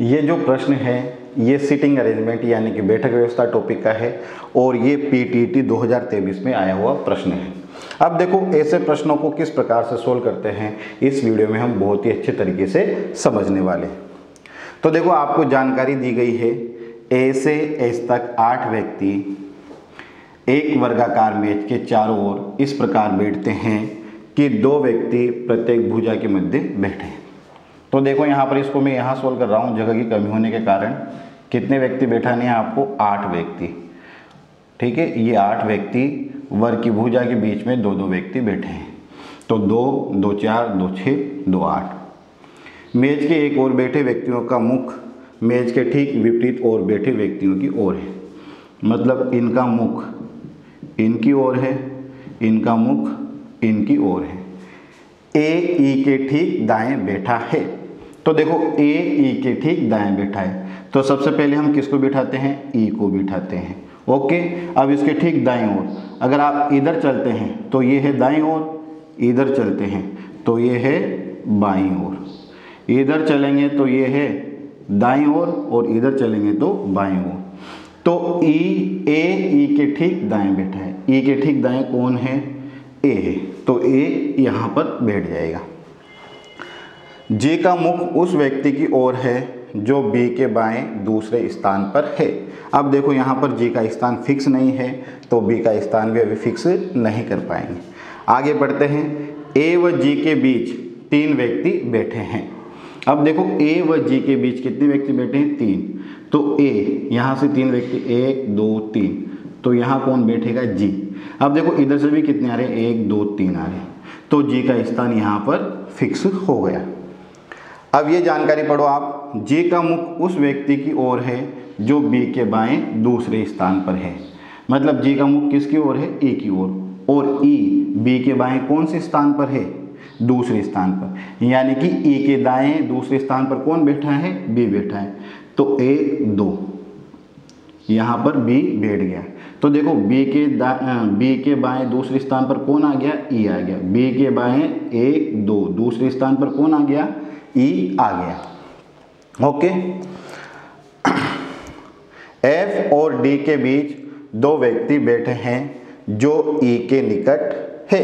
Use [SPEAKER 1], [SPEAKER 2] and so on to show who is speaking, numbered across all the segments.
[SPEAKER 1] ये जो प्रश्न है ये सीटिंग अरेंजमेंट यानी कि बैठक व्यवस्था टॉपिक का है और ये पीटीटी 2023 में आया हुआ प्रश्न है। अब देखो ऐसे प्रश्नों को किस प्रकार से सोल्व करते हैं इस वीडियो में हम बहुत ही अच्छे तरीके से समझने वाले। तो देखो आपको जानकारी दी गई है ए से एस तक 8 व्यक्ति एक वर्गाकार मेज के चारों ओर इस प्रकार बैठते हैं कि 2 व्यक्ति प्रत्येक भुजा के मध्य बैठे हैं। तो देखो यहाँ पर इसको मैं यहाँ सोल्व कर रहा हूँ, जगह की कमी होने के कारण कितने व्यक्ति बैठाने हैं आपको 8 व्यक्ति। ठीक है, ये 8 व्यक्ति वर्ग की भुजा के बीच में 2-2 व्यक्ति बैठे हैं। तो 2, 2 4, 2 6, 2 8। मेज के एक ओर बैठे व्यक्तियों का मुख मेज के ठीक विपरीत ओर बैठे व्यक्तियों की ओर है, मतलब इनका मुख इनकी ओर है, इनका मुख इनकी ओर है। ए ई के ठीक दाएं बैठा है। तो देखो ए ई के ठीक दाएं बैठा है, तो सबसे पहले हम किसको बिठाते हैं, ई को बिठाते हैं। ओके, अब इसके ठीक दाएं ओर अगर आप इधर चलते हैं तो ये है दाएं ओर, इधर चलते हैं तो ये है बाईं ओर, इधर चलेंगे तो ये है दाईं ओर और इधर चलेंगे तो बाईं ओर। तो ई ए ई के ठीक दाएं बैठा है। ई के ठीक दाएं कौन है, ए है, तो ए यहाँ पर बैठ जाएगा। जी का मुख उस व्यक्ति की ओर है जो बी के बाएं दूसरे स्थान पर है। अब देखो यहाँ पर जी का स्थान फिक्स नहीं है तो बी का स्थान भी अभी फिक्स नहीं कर पाएंगे। आगे बढ़ते हैं। ए व जी के बीच 3 व्यक्ति बैठे हैं। अब देखो ए व जी के बीच कितने व्यक्ति बैठे हैं, 3। तो ए यहाँ से 3 व्यक्ति 1 2 3, तो यहाँ कौन बैठेगा, जी। अब देखो इधर से भी कितने आ रहे हैं, 1 2 3 आ रहे हैं, तो जी का स्थान यहाँ पर फिक्स हो गया। अब ये जानकारी पढ़ो आप। जी का मुख उस व्यक्ति की ओर है जो बी के बाएं दूसरे स्थान पर है, मतलब जी का मुख किसकी ओर है, ए की ओर, और ई बी के बाएं कौन से स्थान पर है, दूसरे स्थान पर, यानी कि ई के दाएं दूसरे स्थान पर कौन बैठा है, बी बैठा है। तो 1 2 यहाँ पर बी बैठ गया। तो देखो बी के बाएं दूसरे स्थान पर कौन आ गया, ई आ गया। बी के बाएं 1 2 दूसरे स्थान पर कौन आ गया, ई आ गया। ओके, एफ और डी के बीच 2 व्यक्ति बैठे हैं जो ई के निकट है।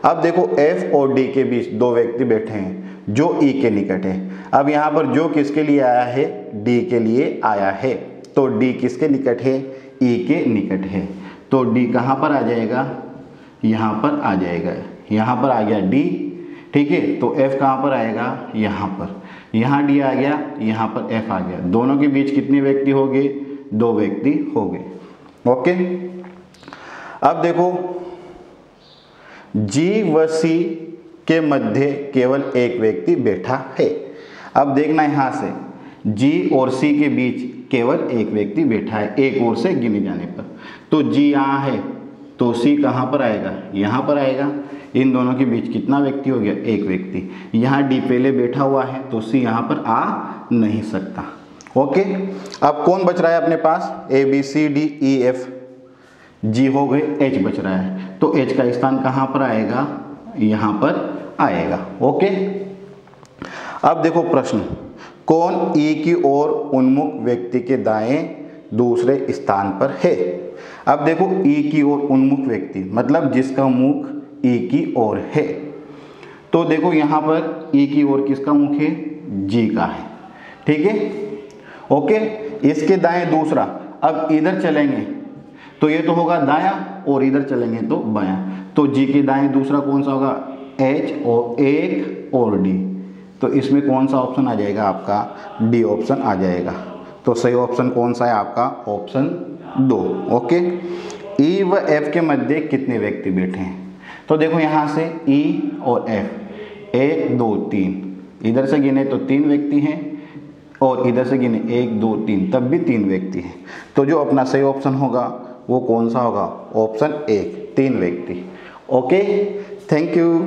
[SPEAKER 1] अब देखो एफ और डी के बीच 2 व्यक्ति बैठे हैं जो ई के निकट है। अब यहाँ पर जो किसके लिए आया है, डी के लिए आया है, तो डी किसके निकट है, ई के निकट है। तो डी कहाँ पर आ जाएगा, यहाँ पर आ जाएगा, यहाँ पर आ गया डी। ठीक है, तो एफ कहाँ पर आएगा, यहाँ पर, यहाँ डी आ गया, यहाँ पर एफ आ गया। दोनों के बीच कितने व्यक्ति हो गए, 2 व्यक्ति हो गए। ओके, अब देखो जी व सी के मध्य केवल एक व्यक्ति बैठा है। अब देखना यहाँ से जी और सी के बीच केवल एक व्यक्ति बैठा है एक ओर से गिने जाने पर। तो जी यहाँ है तो सी कहाँ पर आएगा, यहाँ पर आएगा। इन दोनों के बीच कितना व्यक्ति हो गया, एक व्यक्ति। यहाँ डी पहले बैठा हुआ है तो सी यहाँ पर आ नहीं सकता। ओके, अब कौन बच रहा है अपने पास, A B C D E F G हो गए, एच बच रहा है। तो एच का स्थान कहाँ पर आएगा, यहाँ पर आएगा। ओके, अब देखो प्रश्न, कौन ई की ओर उन्मुख व्यक्ति के दाएं दूसरे स्थान पर है। अब देखो ई की ओर उन्मुख व्यक्ति मतलब जिसका मुख ई की ओर है। तो देखो यहाँ पर ई की ओर किसका मुख है, जी का है। ठीक है, ओके, इसके दाएं दूसरा। अब इधर चलेंगे तो ये तो होगा दायां और इधर चलेंगे तो बायां। तो जी के दाएं दूसरा कौन सा होगा, एच और 1 और डी। तो इसमें कौन सा ऑप्शन आ जाएगा आपका, डी ऑप्शन आ जाएगा। तो सही ऑप्शन कौन सा है आपका, ऑप्शन 2। ओके, ई व एफ के मध्य कितने व्यक्ति बैठे हैं। तो देखो यहाँ से ई और एफ 1 2 3, इधर से गिने तो 3 व्यक्ति हैं और इधर से गिने 1 2 3, तब भी 3 व्यक्ति हैं। तो जो अपना सही ऑप्शन होगा वो कौन सा होगा, ऑप्शन 1, 3 व्यक्ति। Okay, thank you.